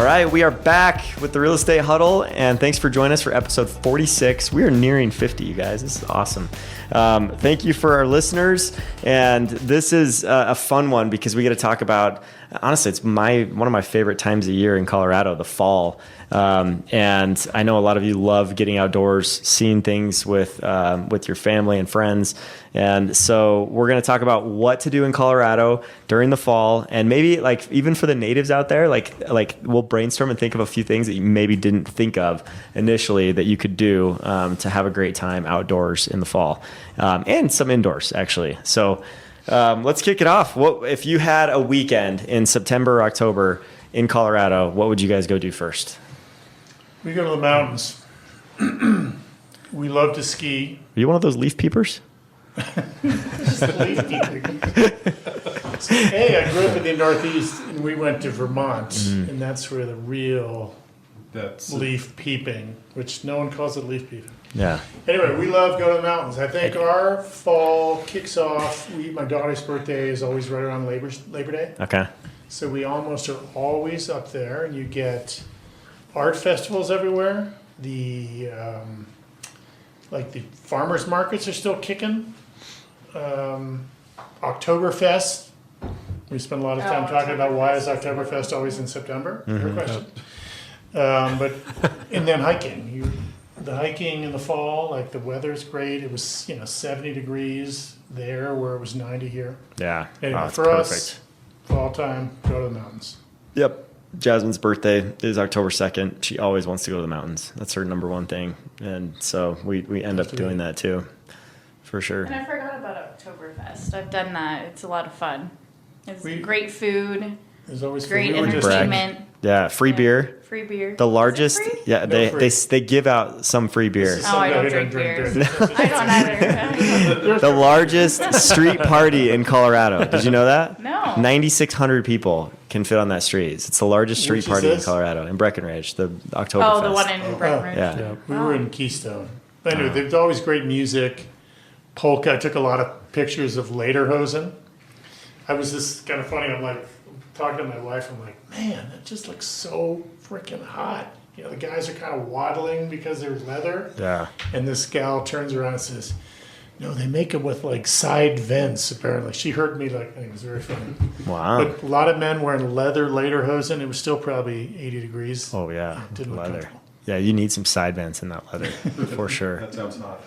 All right, we are back with the Real Estate Huddle, and thanks for joining us for episode 46. We are nearing 50, you guys. This is awesome. Thank you for our listeners, and this is a fun one because we get to talk about, honestly, it's one of my favorite times of year in Colorado, the fall. And I know a lot of you love getting outdoors, seeing things with your family and friends. And so we're going to talk about what to do in Colorado during the fall, and maybe like even for the natives out there, like we'll brainstorm and think of a few things that you maybe didn't think of initially that you could do to have a great time outdoors in the fall, and some indoors actually. So let's kick it off. What if you had a weekend in September or October in Colorado? What would you guys go do first? We go to the mountains. We love to ski. Are you one of those leaf peepers? Just leaf peeping. Hey, I grew up in the Northeast, and we went to Vermont, and that's where the real leaf peeping, which no one calls it leaf peeping. Yeah. Anyway, we love going to the mountains. I think our fall kicks off. My daughter's birthday is always right around Labor Day. Okay. So we almost are always up there, and you get art festivals everywhere. The farmers markets are still kicking. Oktoberfest. We spend a lot of time talking about why is Oktoberfest always in September. Your question. And then hiking. The hiking in the fall, like the weather's great. It was 70 degrees there where it was 90 here. Yeah. Anyway, for us, fall time, go to the mountains. Yep. Jasmine's birthday is October 2nd. She always wants to go to the mountains. That's her number one thing. And so we end up doing that too, for sure. And I forgot about Oktoberfest. I've done that. It's a lot of fun. It's great food. There's always great food. entertainment. Yeah, free beer. Free beer. The largest. Free? Yeah, they give out some free beer. I don't drink beers. I don't either. The largest street party in Colorado. Did you know that? No. 9,600 people can fit on that street. It's the largest street party in Colorado, in Breckenridge, the Oktoberfest. Oh, the one in Breckenridge. Yeah. We were in Keystone. Anyway, there's always great music. Polka. I took a lot of pictures of Lederhosen. I was just kind of funny. I'm like talking to my wife. I'm like, man, it just looks so freaking hot. The guys are kind of waddling because they're leather. Yeah. And this gal turns around and says, no, they make it with like side vents, apparently. She heard me like, it was very funny. Wow. But a lot of men wearing leather Lederhosen. It was still probably 80 degrees. Oh, yeah. It didn't look leather. comfortable. Yeah, you need some side vents in that leather, for sure. That sounds hot.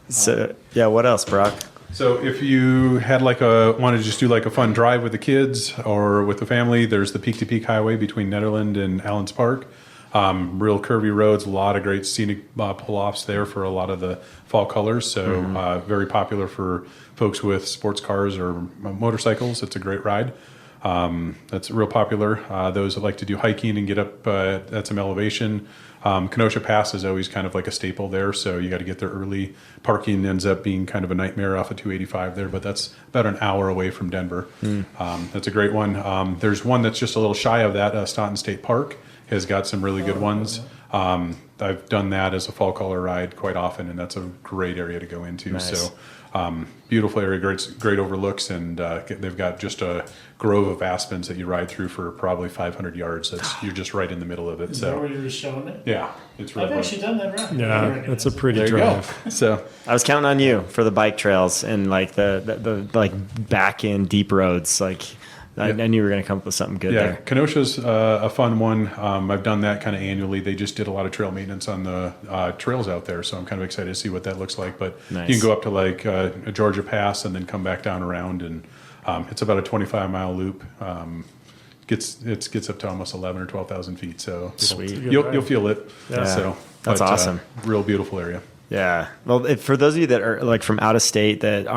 So, yeah, what else, Brock? So if you had wanted to just do like a fun drive with the kids or with the family, there's the Peak to Peak Highway between Netherland and Allens Park. Real curvy roads, a lot of great scenic pull-offs there for a lot of the fall colors. So very popular for folks with sports cars or motorcycles. It's a great ride. That's real popular. Those that like to do hiking and get up at some elevation. Kenosha Pass is always kind of like a staple there, so you got to get there early. Parking ends up being kind of a nightmare off of 285 there, but that's about an hour away from Denver. That's a great one. There's one that's just a little shy of that. Staunton State Park has got some really good ones. I've done that as a fall color ride quite often, and that's a great area to go into. Nice. So beautiful area, great overlooks, and they've got just a grove of aspens that you ride through for probably 500 yards. You're just right in the middle of it. Is that where you were showing it? Yeah, it's really I've actually done that right. Yeah, it's a pretty there drive. you go. So I was counting on you for the bike trails and like the like back in deep roads. Like I knew you were going to come up with something good there. Kenosha's a fun one. I've done that kind of annually. They just did a lot of trail maintenance on the trails out there, so I'm kind of excited to see what that looks like. But Nice. you can go up to like a Georgia Pass and then come back down around, and it's about a 25-mile loop. Gets up to almost 11 or 12,000 feet. So Sweet. You'll feel it. Yeah. So That's awesome. Real beautiful area. Yeah. Well, for those of you that are like from out of state that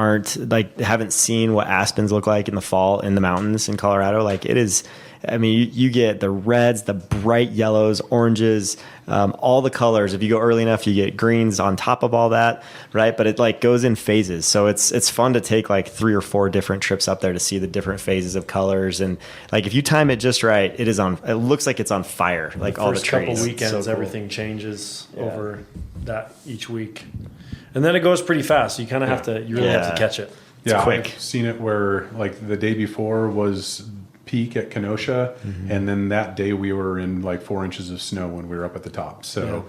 haven't seen what aspens look like in the fall in the mountains in Colorado, like it is, I mean, you get the reds, the bright yellows, oranges, all the colors. If you go early enough, you get greens on top of all that, right? But it like goes in phases. So it's fun to take like 3 or 4 different trips up there to see the different phases of colors. And like if you time it just right, it looks like it's on fire. Like all the trees. First couple weekends, so cool. everything changes over that each week, and then it goes pretty fast. So you kind of have to, you really have to catch it. Yeah, quick. I've seen it where like the day before was peak at Kenosha, and then that day we were in like 4 inches of snow when we were up at the top. So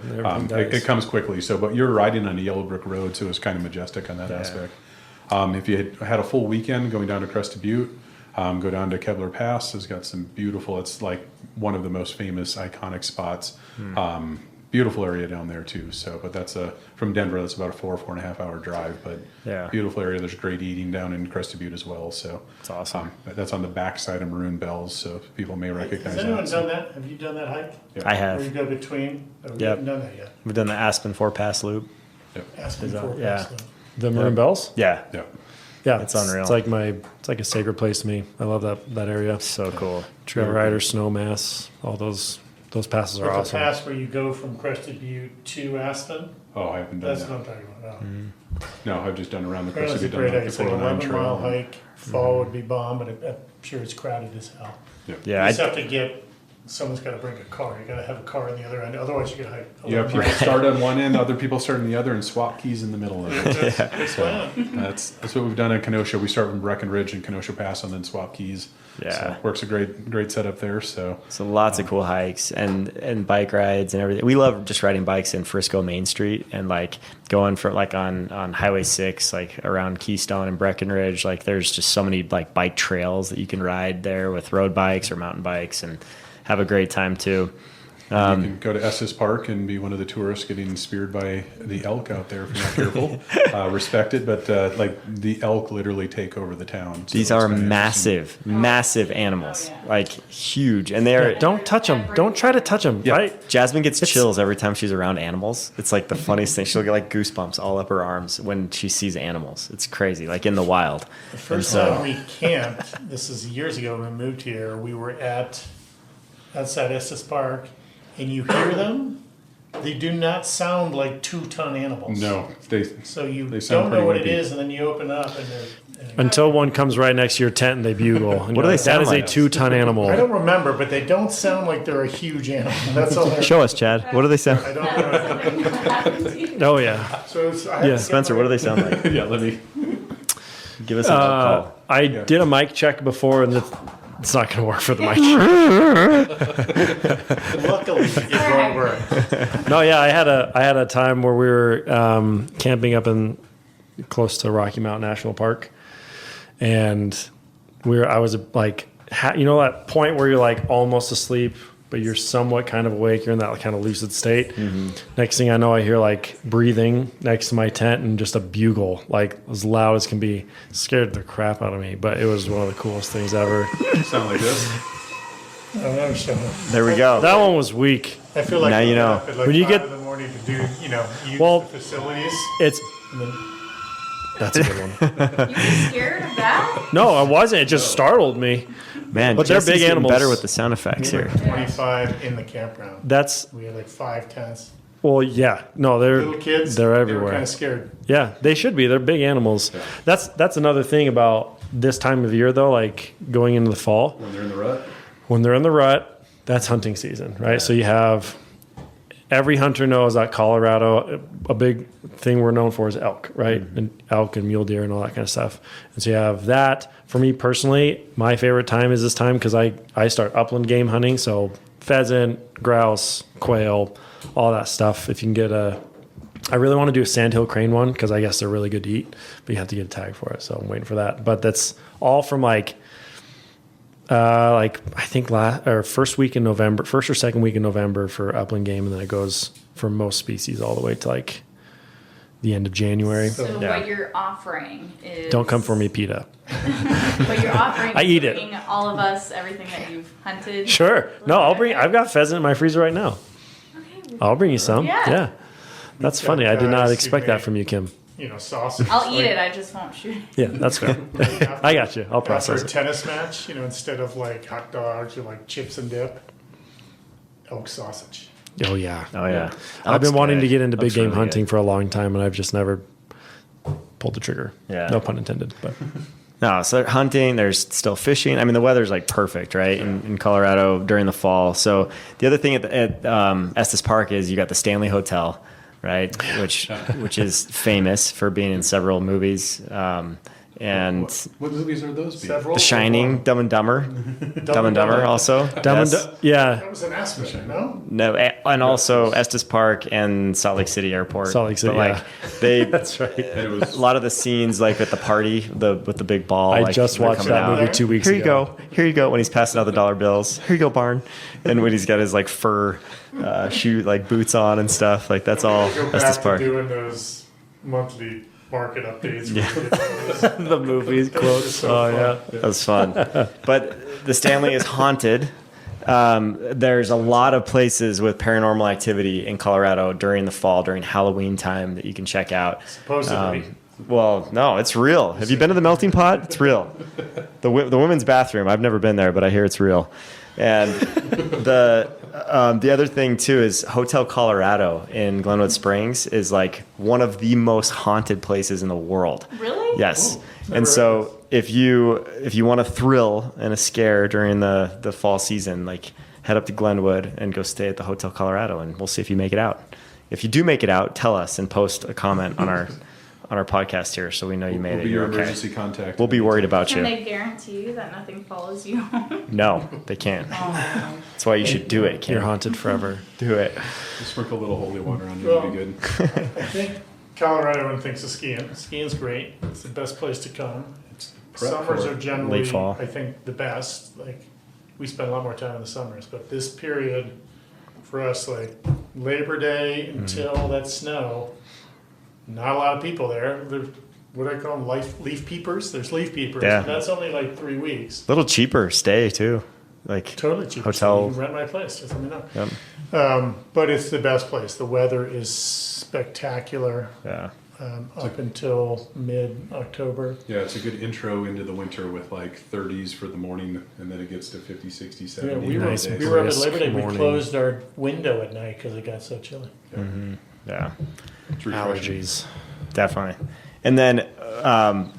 it comes quickly. So, but you're riding on a yellow brick road, so it was kind of majestic on that aspect. If you had a full weekend going down to Crested Butte, go down to Kebler Pass. It's got some beautiful. It's like one of the most famous, iconic spots. Beautiful area down there too. So, but that's from Denver. That's about a 4.5 hour drive. But beautiful area. There's great eating down in Crested Butte as well. So it's awesome. That's on the backside of Maroon Bells, so people may recognize. Has anyone done that? Have you done that hike? Yeah. I have. Where you go between? We haven't done that yet. We've done the Aspen 4-pass loop. Aspen that- for yeah. The Maroon Bells. Yeah. Yeah, It's unreal. It's like a sacred place to me. I love that area. So cool. Trail Rider, Snowmass, all those passes are With the awesome. pass where you go from Crested Butte to Aspen. Oh, I haven't done That's what that. I'm talking about. No, I've just done around the That's Crested a Butte. great Done hike. like It's the like an 409 11-mile trail. hike. Fall would be bomb, but I'm sure it's crowded as hell. Yeah. You just have to get, someone's got to bring a car. You got to have a car on the other end. Otherwise, you can hike. You have people start on one end, other people start on the other, and swap keys in the middle of it. It's fun. That's what we've done in Kenosha. We start from Breckenridge and Kenosha Pass, and then swap keys. Yeah. So works a great setup there. So lots of cool hikes and bike rides and everything. We love just riding bikes in Frisco Main Street and like going for like on Highway 6, like around Keystone and Breckenridge. Like there's just so many like bike trails that you can ride there with road bikes or mountain bikes and have a great time too. you can go to Estes Park and be one of the tourists getting speared by the elk out there if you're not careful. Respect it, but like the elk literally take over the town. So These it's are kinda massive animals, like huge, and they're. Don't touch them. Don't try to touch them. Yeah. Right? Jasmine gets chills every time she's around animals. It's like the funniest thing. She'll get like goosebumps all up her arms when she sees animals. It's crazy, like in the wild. The first And so- time we camped, this is years ago when we moved here, we were outside Estes Park, and you hear them. They do not sound like 2-ton animals. No, they So you They sound don't know pretty what it wimpy. is, and then you open up, and they're. Until one comes right next to your tent and they bugle. And What do you're they like, sound That is like? a 2-ton animal. I don't remember, but they don't sound like they're a huge animal. That's all. Show us, Chad. What do they sound? I don't know. Oh yeah. So it's, I have Yeah. to get Spencer, my- what do they sound like? yeah. Let me. Give us a call. I did a mic check before, and it's not going to work for the mic check. Luckily, it won't work. No, yeah, I had a time where we were camping up in close to Rocky Mountain National Park, and I was like, you know that point where you're like almost asleep, but you're somewhat kind of awake. You're in that kind of lucid state. Next thing I know, I hear like breathing next to my tent and just a bugle, like as loud as can be. Scared the crap out of me, but it was one of the coolest things ever. Sound like this. I don't understand. There we go. That one was weak. I feel like Now you waking know. up at like When you 5 get- in the morning to do, use Well- the facilities. It's And then, that's a good one. You were scared of that? No, I wasn't. It just startled me. Man, But they're Jesse's big getting animals. better with the sound effects we were here. 25 in the campground. That's We had like 5 tents. well, yeah. No, Little kids. they're They were everywhere. kind of scared. Yeah, they should be. They're big animals. That's another thing about this time of year, though. Like going into the fall, When they're in the rut. when they're in the rut, that's hunting season, right? So you have every hunter knows that Colorado, a big thing we're known for is elk, right? And elk and mule deer and all that kind of stuff. And so you have that. For me personally, my favorite time is this time because I start upland game hunting. So pheasant, grouse, quail, all that stuff. If you can get I really want to do a sandhill crane one because I guess they're really good to eat, but you have to get a tag for it. So I'm waiting for that. But that's all from like I think first or second week in November for upland game, and then it goes for most species all the way to like the end of January. So Yeah. what you're offering is Don't come for me, PETA. What you're offering I is eat it. bringing all of us everything that you've hunted. Sure. No, I've got pheasant in my freezer right now. Okay. I'll bring you some. Yeah. That's got funny. I did not guys expect who that make- from you, Kim. Sausage. I'll eat it. I just won't shoot it. Yeah, that's fair. I got you. I'll After process a it. tennis match, instead of like hot dogs or like chips and dip, elk sausage. Oh yeah. Oh yeah, I've been wanting to get into big Looks game really hunting good. for a long time, and I've just never pulled the trigger. Yeah. No pun intended. But No, so hunting, there's still fishing. I mean, the weather's like perfect, right, in Colorado during the fall. So the other thing at Estes Park is you got the Stanley Hotel, right, which is famous for being in several movies. and What movies are those? Several. The Shining, Dumb and Dumber, Dumb and Dumber also. Yeah. That was an Aspen, no? No, and also Estes Park and Salt Lake City Airport. Salt Lake City, But like yeah. they, That's right. And it was a lot of the scenes like at the party, with the big ball. I like, just they're watched coming that out. movie 2 weeks Here you ago. go. Here you go. When he's passing out the dollar bills. Here you go, Barn. And when he's got his like fur shoe like boots on and stuff. Like that's all Go Estes back to Park. doing those monthly market updates. The movie quotes. so Oh, fun. yeah. That was fun. But the Stanley is haunted. There's a lot of places with paranormal activity in Colorado during the fall, during Halloween time that you can check out. Supposedly. Well, no, it's real. Have you been to the melting pot? It's real. The women's bathroom. I've never been there, but I hear it's real. And the other thing too is Hotel Colorado in Glenwood Springs is like one of the most haunted places in the world. Really? Yes. Never And heard so if you want a thrill and a scare during the fall season, like head up to Glenwood and go stay at the Hotel Colorado, and we'll see if you make it out. If you do make it out, tell us and post a comment on our podcast here so we know you made We'll it. be You're your okay. emergency contact. We'll be worried about Can you. they guarantee you that nothing follows you home? No, they can't. Oh. That's why you should do it. You're Kim. haunted forever. Do it. Just sprinkle a little holy water on you. Well, It'll be good. I think Colorado, everyone thinks of skiing. Skiing's great. It's the best place to come. Prep Summers for are generally, late fall. I think, the best. Like, we spend a lot more time in the summers, but this period for us, like Labor Day until that snow, not a lot of people there. There's what do I call them? Leaf peepers. There's leaf peepers. Yeah. And that's only like 3 weeks. A little cheaper stay too. Like Totally cheap. Hotel. So you can rent my place. Just let me know. Yep. But it's the best place. The weather is spectacular Yeah. up until mid-October. Yeah, it's a good intro into the winter with like 30s for the morning, and then it gets to 50, 60, 70. Yeah, we were, Nice and we were up at brisk Labor Day. We morning. closed our window at night because it got so chilly. Yeah. It's refreshing. Allergies. Definitely. And then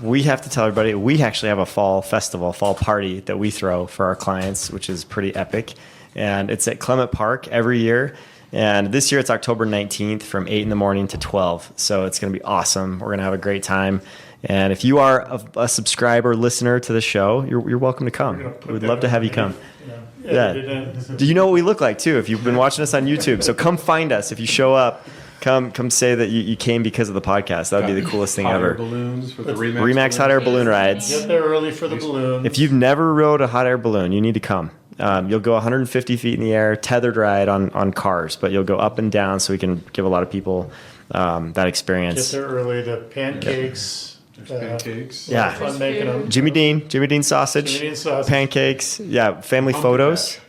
we have to tell everybody we actually have a fall festival, fall party that we throw for our clients, which is pretty epic. And it's at Clement Park every year. And this year it's October 19th from 8 in the morning to 12. So it's going to be awesome. We're going to have a great time. And if you are a subscriber, listener to the show, you're welcome to We're come. gonna put We'd that love to have you come. You know, Yeah. edit it in. Do you know what we look like too? If you've been watching us on YouTube, so come find us. If you show up, come say that you came because of the podcast. That would be the coolest thing Hot air ever. balloons for the Remax hot air balloon rides. Get there early for the balloon. If you've never rode a hot air balloon, you need to come. You'll go 150 feet in the air, tethered ride on cars, but you'll go up and down so we can give a lot of people that Get experience. there early. The pancakes. There's pancakes. Yeah. Fun making them. Jimmy Dean sausage, Jimmy Dean sausage. pancakes, yeah, family Pumpkin photos. patch.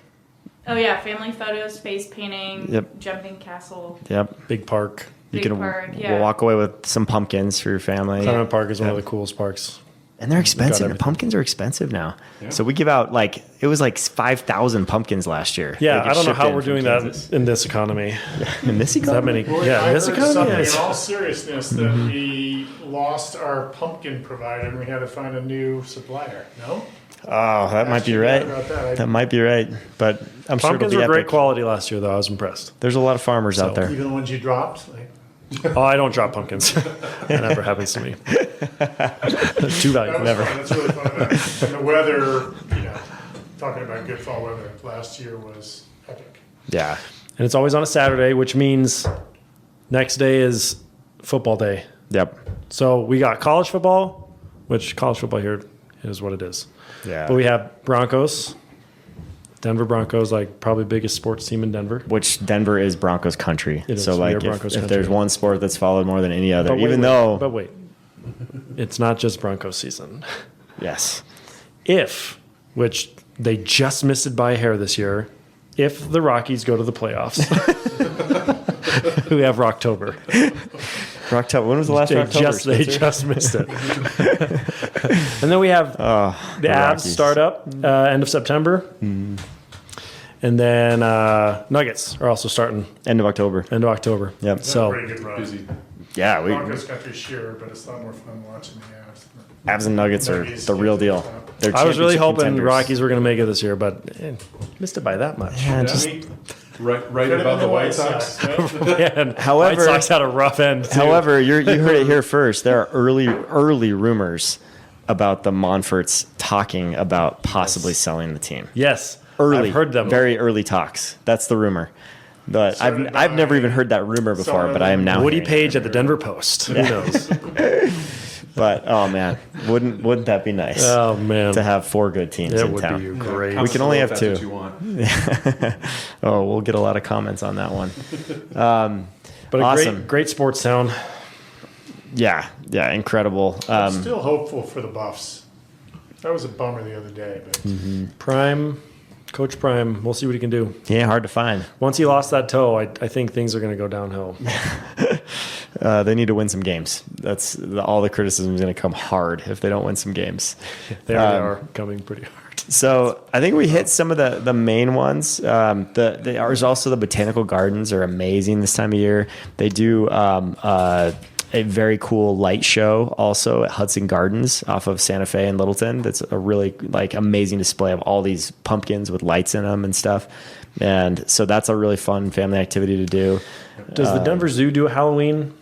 Oh yeah, family photos, face painting, Yep. jumping castle. Yep. Big park. You Big can park, yeah. walk away with some pumpkins for your family. Clement Park is one of the coolest parks. And they're expensive. The everything. pumpkins are expensive now. Yeah. So we give out it was like 5,000 pumpkins last year. Yeah, They get I don't know shipped how in we're from doing Kansas. that in this economy. In this That economy? many. Well, Yeah, I in this heard economy. something Yes. in all seriousness that we lost our pumpkin provider and we had to find a new supplier. No? Oh, that might be Actually, right. about that. That might be right. But I'm sure it'll Pumpkins be were great epic. quality last year, though. I was impressed. There's a lot of farmers out there. Even the ones you dropped? Like, Oh, I don't drop pumpkins. That never happens to me. Too that was valuable. Never. fun. That's really fun. And the weather, talking about good fall weather, last year was epic. Yeah. And it's always on a Saturday, which means next day is football day. Yep. So we got college football, which college football here is what it is. Yeah. But we have Broncos, Denver Broncos, like probably biggest sports team in Denver. Which Denver is Broncos country. It is. So We like are if Broncos there's country. one sport that's followed more than any other, But even though But wait, it's not just Broncos season. yes. Which they just missed it by a hair this year, if the Rockies go to the playoffs. We have Rocktober. Rocktober. When was the last They Rocktober? just missed it. And then we have the Avs Rockies. start up end of September. And then Nuggets are also starting End of October. end of October. Yep. That's a So pretty good run. Busy. Yeah, we Broncos country, sure, but it's a lot more fun watching the Avs. Avs and Nuggets are Nuggets, the real deal. They're I was really championship hoping contenders. Rockies were going to make it this year, but missed it by that much. Yeah, Yeah. just- Right Could have above been the White Sox. right? Yeah, and However- White Sox had a rough end. Too. However, you heard it here first. There are early rumors about the Monforts talking about possibly selling the team. Yes. Early, I've heard them. very early talks. That's the rumor. But Started I've never by even heard that rumor before, someone but I am now. Woody hearing it. Page at the Denver Post. Who knows? But oh man, wouldn't that be nice Oh, man. to have 4 good teams It in would town? be great. We can only have If 2. that's what you want. Oh, we'll get a lot of comments on that one. But a Awesome. great sports town. Yeah, incredible. I'm still hopeful for the Buffs. That was a bummer the other day, but Prime, Coach Prime. We'll see what he can do. He ain't hard to find. Once he lost that toe, I think things are going to go downhill. They need to win some games. That's all the criticism is going to come hard if they don't win some games. They already are coming pretty hard. So I think we hit some of the main ones. There's also the botanical gardens are amazing this time of year. They do a very cool light show also at Hudson Gardens off of Santa Fe and Littleton. That's a really amazing display of all these pumpkins with lights in them and stuff. And so that's a really fun family activity to do. Does the Denver Zoo do a Halloween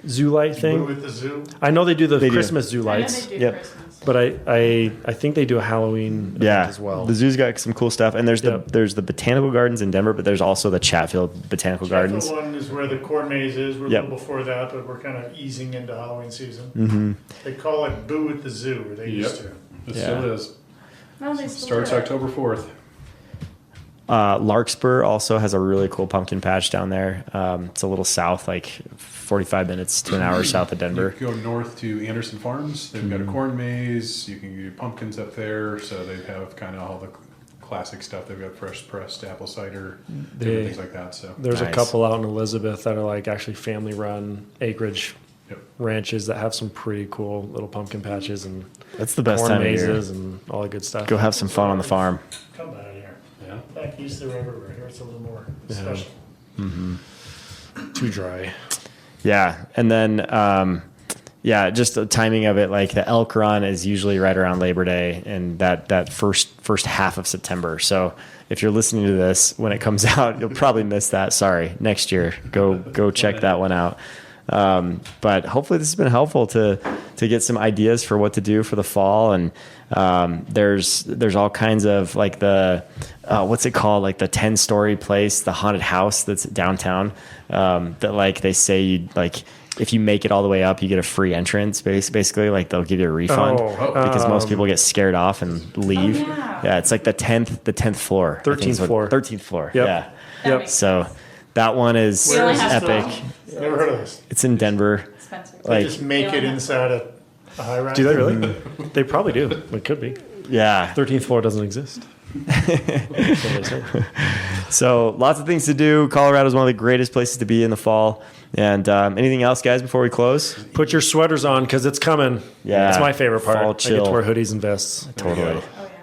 zoo light Boo thing? with the zoo. I know they do the They do. Christmas zoo I know lights, they do Yep. Christmas. but I think they do a Halloween event as well. The zoo's got some cool stuff, and there's Yep. the botanical gardens in Denver, but there's also the Chatfield Botanical Gardens. The one is where the corn maze is. We're Yep. a little before that, but we're kind of easing into Halloween season. They call it Boo at the Zoo, or they used to. It Yeah. still is. No, they still Starts do it. October 4th. Larkspur also has a really cool pumpkin patch down there. It's a little south, like 45 minutes to an hour south of You Denver. can go north to Anderson Farms. They've got a corn maze. You can do pumpkins up there. So they have kind of all the classic stuff. They've got fresh pressed apple cider, different They- things like that. So There's a Nice. couple out in Elizabeth that are actually family run acreage Yep. ranches that have some pretty cool little pumpkin patches and That's the best corn time of year. mazes and all the good stuff. Go have some fun on the farm. Come down here. yeah. Back east, they're everywhere. Here it's a little more Yeah. special. Too dry. Yeah, and then just the timing of it. Like the elk run is usually right around Labor Day, and that first half of September. So if you're listening to this when it comes out, you'll probably miss that. Sorry, next year go check that one out. But hopefully this has been helpful to get some ideas for what to do for the fall. And there's all kinds of like the what's it called, like the 10-story place, the haunted house that's downtown, that like they say you like if you make it all the way up you get a free entrance. Basically like they'll give you a refund because most people get scared off and leave. yeah. It's like the 10th floor, 13th floor. 13th floor. Yep. Yeah. That Yep. makes So that one is We only have epic. Never heard of this. It's in Denver. Spencer. They Like just make it inside a high rise. Do they really? They probably do. It could be. yeah. 13th floor doesn't exist. So lots of things to do. Colorado is one of the greatest places to be in the fall. And anything else, guys, before we close? Put your sweaters on because it's coming. Yeah. It's my favorite part. Fall I get chill. to wear hoodies and vests. Totally. Oh, yeah.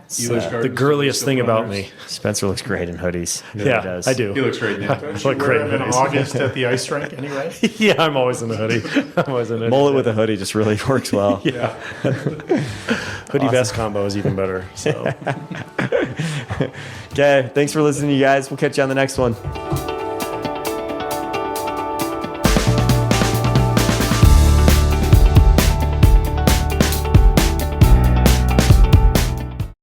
Elish The Gardens, girliest still thing put on about theirs. me. Spencer looks great in hoodies. He really Yeah, does. I do. He looks great now. Don't Look you great wear in them in hoodies. August at the ice rink anyway? Yeah, I'm always in a hoodie. I'm always in a hoodie. Mullet with a hoodie just really works well. Yeah. Hoodie vest combo is even better. So. Okay, thanks for listening, you guys. We'll catch you on the next one.